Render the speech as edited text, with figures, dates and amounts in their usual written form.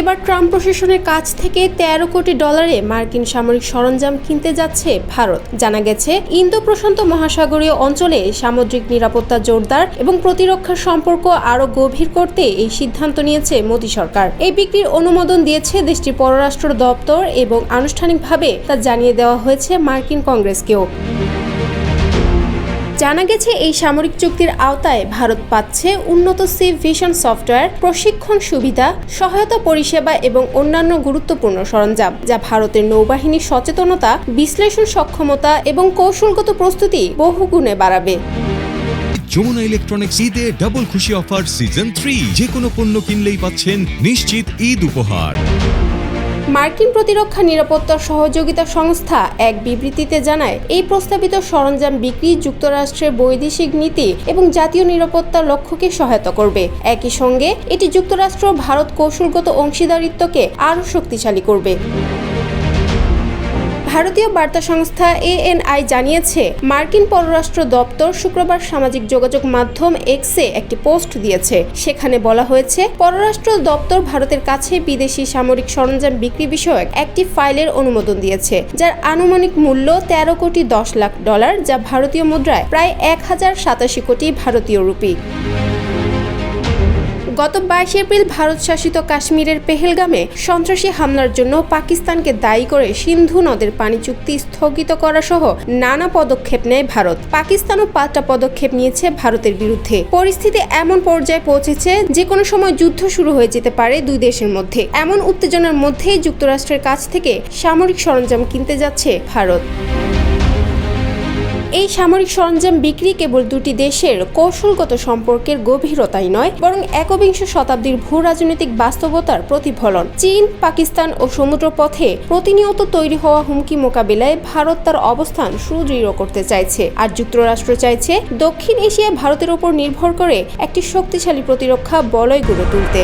এবার ট্রাম্প প্রশাসনের কাছ থেকে 13 কোটি ডলারে মার্কিন সামরিক সরঞ্জাম কিনতে যাচ্ছে ভারত। জানা গেছে, ইন্দো প্রশান্ত মহাসাগরীয় অঞ্চলে সামুদ্রিক নিরাপত্তা জোরদার এবং প্রতিরক্ষার সম্পর্ক আরও গভীর করতে এই সিদ্ধান্ত নিয়েছে মোদী সরকার। এই বিক্রির অনুমোদন দিয়েছে দেশটির পররাষ্ট্র দপ্তর এবং আনুষ্ঠানিকভাবে তা জানিয়ে দেওয়া হয়েছে মার্কিন কংগ্রেসকেও। জানা গেছে, এই সামরিক চুক্তির আওতায় ভারত পাচ্ছে উন্নত সি ভিশন সফটওয়্যার, প্রশিক্ষণ সুবিধা, সহায়তা পরিষেবা এবং অন্যান্য গুরুত্বপূর্ণ সরঞ্জাম, যা ভারতের নৌবাহিনীর সচেতনতা, বিশ্লেষণ সক্ষমতা এবং কৌশলগত প্রস্তুতি বহুগুণে বাড়াবে। যমুনা ইলেকট্রনিক্স ঈদে ডাবল খুশি অফার সিজন 3, যে কোনো পণ্য কিনলেই পাচ্ছেন নিশ্চিত ঈদ উপহার। মার্কিন প্রতিরক্ষা নিরাপত্তা সহযোগিতা সংস্থা এক বিবৃতিতে জানায়, এই প্রস্তাবিত সরঞ্জাম বিক্রি যুক্তরাষ্ট্রের বৈদেশিক নীতি এবং জাতীয় নিরাপত্তার লক্ষ্যকে সহায়তা করবে। একই সঙ্গে এটি যুক্তরাষ্ট্র ভারত কৌশলগত অংশীদারিত্বকে আরও শক্তিশালী করবে। ভারতীয় বার্তা সংস্থা ANI জানিয়েছে, মার্কিন পররাষ্ট্র দপ্তর শুক্রবার সামাজিক যোগাযোগ মাধ্যম এক্সে একটি পোস্ট দিয়েছে। সেখানে বলা হয়েছে, পররাষ্ট্র দপ্তর ভারতের কাছে বিদেশি সামরিক সরঞ্জাম বিক্রি বিষয়ক একটি ফাইলের অনুমোদন দিয়েছে, যার আনুমানিক মূল্য 13 কোটি 10 লাখ ডলার, যা ভারতীয় মুদ্রায় প্রায় 1087 কোটি ভারতীয় রুপি। গত 22 এপ্রিল ভারত শাসিত কাশ্মীরের পেহেলগামে সন্ত্রাসী হামলার জন্য পাকিস্তানকে দায়ী করে সিন্ধু নদের পানি চুক্তি স্থগিত করা সহ নানা পদক্ষেপ নেয় ভারত। পাকিস্তানও পাল্টা পদক্ষেপ নিয়েছে ভারতের বিরুদ্ধে। পরিস্থিতি এমন পর্যায়ে পৌঁছেছে যে কোনো সময় যুদ্ধ শুরু হয়ে যেতে পারে দুই দেশের মধ্যে। এমন উত্তেজনার মধ্যেই যুক্তরাষ্ট্রের কাছ থেকে সামরিক সরঞ্জাম কিনতে যাচ্ছে ভারত। এই সামরিক সরঞ্জাম বিক্রি কেবল দুটি দেশের কৌশলগত সম্পর্কের গভীরতাই নয়, বরং একবিংশ শতাব্দীর ভূ রাজনৈতিক বাস্তবতার প্রতিফলন। চীন, পাকিস্তান ও সমুদ্রপথে প্রতিনিয়ত তৈরি হওয়া হুমকি মোকাবিলায় ভারত তার অবস্থান সুদৃঢ় করতে চাইছে, আর যুক্তরাষ্ট্র চাইছে দক্ষিণ এশিয়ায় ভারতের উপর নির্ভর করে একটি শক্তিশালী প্রতিরক্ষা বলয় গড়ে তুলতে।